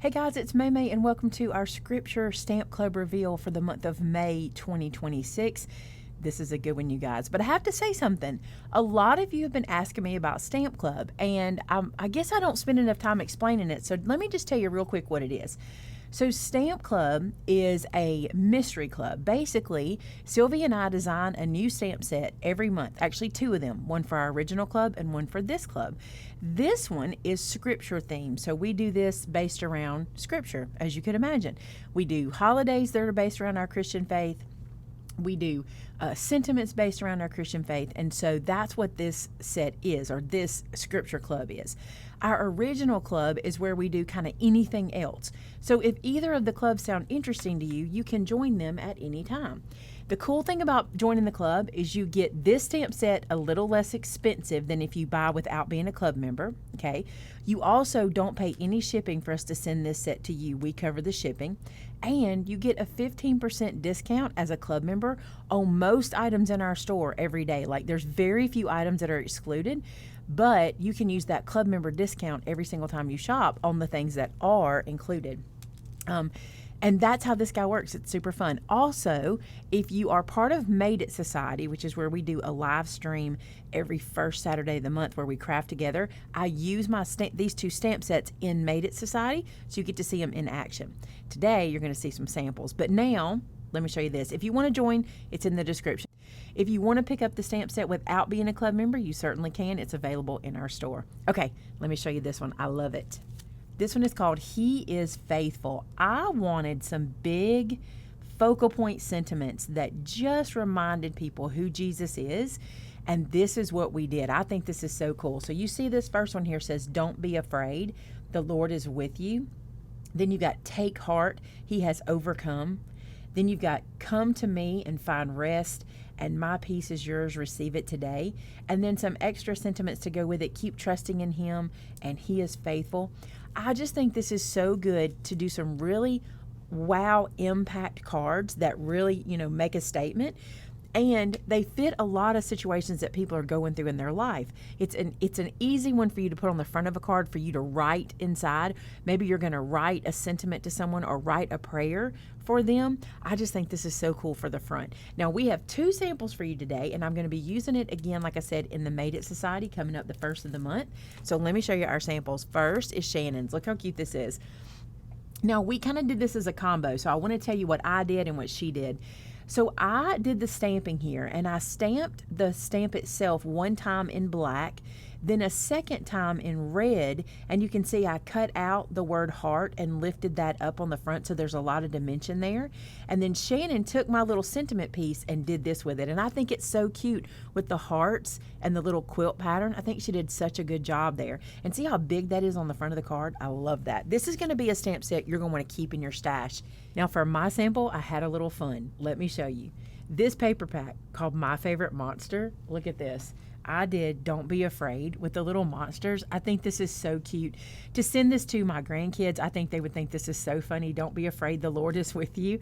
Hey guys, it's Maymay and welcome to our Scripture Stamp Club reveal for the month of May 2026. This is a good one, you guys. But I have to say something. A lot of you have been asking me about Stamp Club, and I guess I don't spend enough time explaining it. So let me just tell you real quick what it is. So Stamp Club is a mystery club. Basically, Sylvia and I design a new stamp set every month. Actually, two of them. One for our original club and one for this club. This one is scripture themed. So we do this based around scripture, as you could imagine. We do holidays that are based around our Christian faith. We do sentiments based around our Christian faith. And so that's what this set is, or this scripture club is. Our original club is where we do kind of anything else. So if either of the clubs sound interesting to you, you can join them at any time. The cool thing about joining the club is you get this stamp set a little less expensive than if you buy without being a club member, okay? You also don't pay any shipping for us to send this set to you. We cover the shipping. And you get a 15% discount as a club member on most items in our store every day. Like, there's very few items that are excluded, but you can use that club member discount every single time you shop on the things that are included. And that's how this guy works. It's super fun. Also, if you are part of Made It Society, which is where we do a live stream every first Saturday of the month where we craft together, I use these two stamp sets in Made It Society, so you get to see them in action. Today, you're going to see some samples. But now, let me show you this. If you want to join, it's in the description. If you want to pick up the stamp set without being a club member, you certainly can. It's available in our store. Okay, let me show you this one. I love it. This one is called He is Faithful. I wanted some big focal point sentiments that just reminded people who Jesus is, and this is what we did. I think this is so cool. So you see this first one here says, "Don't be afraid, the Lord is with you." Then you got "Take heart, He has overcome." Then you've got "Come to me and find rest, and my peace is yours, receive it today." And then some extra sentiments to go with it. "Keep trusting in Him, and He is faithful." I just think this is so good to do some really wow impact cards that really, make a statement. And they fit a lot of situations that people are going through in their life. It's an easy one for you to put on the front of a card for you to write inside. Maybe you're going to write a sentiment to someone or write a prayer for them. I just think this is so cool for the front. Now, we have two samples for you today, and I'm going to be using it again, like I said, in the Made It Society coming up the first of the month. So let me show you our samples. First is Shannon's. Look how cute this is. Now, we kind of did this as a combo, so I want to tell you what I did and what she did. So I did the stamping here, and I stamped the stamp itself one time in black, then a second time in red, and you can see I cut out the word heart and lifted that up on the front, so there's a lot of dimension there. And then Shannon took my little sentiment piece and did this with it, and I think it's so cute with the hearts and the little quilt pattern. I think she did such a good job there. And see how big that is on the front of the card? I love that. This is going to be a stamp set you're going to want to keep in your stash. Now, for my sample, I had a little fun. Let me show you. This paper pack called My Favorite Monster. Look at this. I did "Don't Be Afraid" with the little monsters. I think this is so cute. To send this to my grandkids, I think they would think this is so funny. "Don't be afraid, the Lord is with you."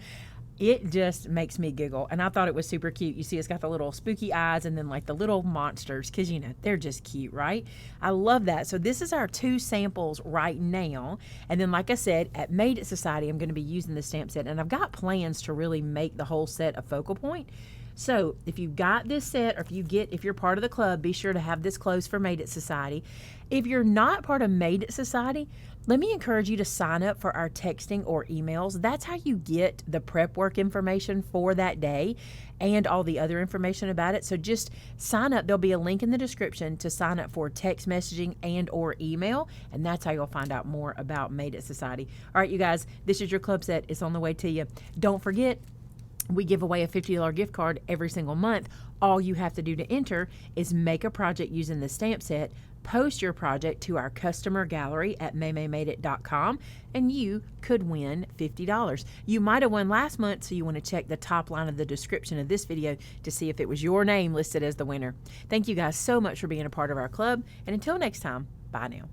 It just makes me giggle, and I thought it was super cute. You see it's got the little spooky eyes and then like the little monsters, because they're just cute, right? I love that. So this is our two samples right now, and then like I said, at Made It Society I'm going to be using the stamp set, and I've got plans to really make the whole set a focal point. So if you've got this set, or if you're part of the club, be sure to have this closed for Made It Society. If you're not part of Made It Society, let me encourage you to sign up for our texting or emails. That's how you get the prep work information for that day and all the other information about it. So just sign up. There'll be a link in the description to sign up for text messaging and or email, and that's how you'll find out more about Made It Society. All right, you guys, this is your club set. It's on the way to you. Don't forget, we give away a $50 gift card every single month. All you have to do to enter is make a project using the stamp set, post your project to our customer gallery at maymaymadeit.com, and you could win $50. You might have won last month, so you want to check the top line of the description of this video to see if it was your name listed as the winner. Thank you guys so much for being a part of our club, and until next time, bye now.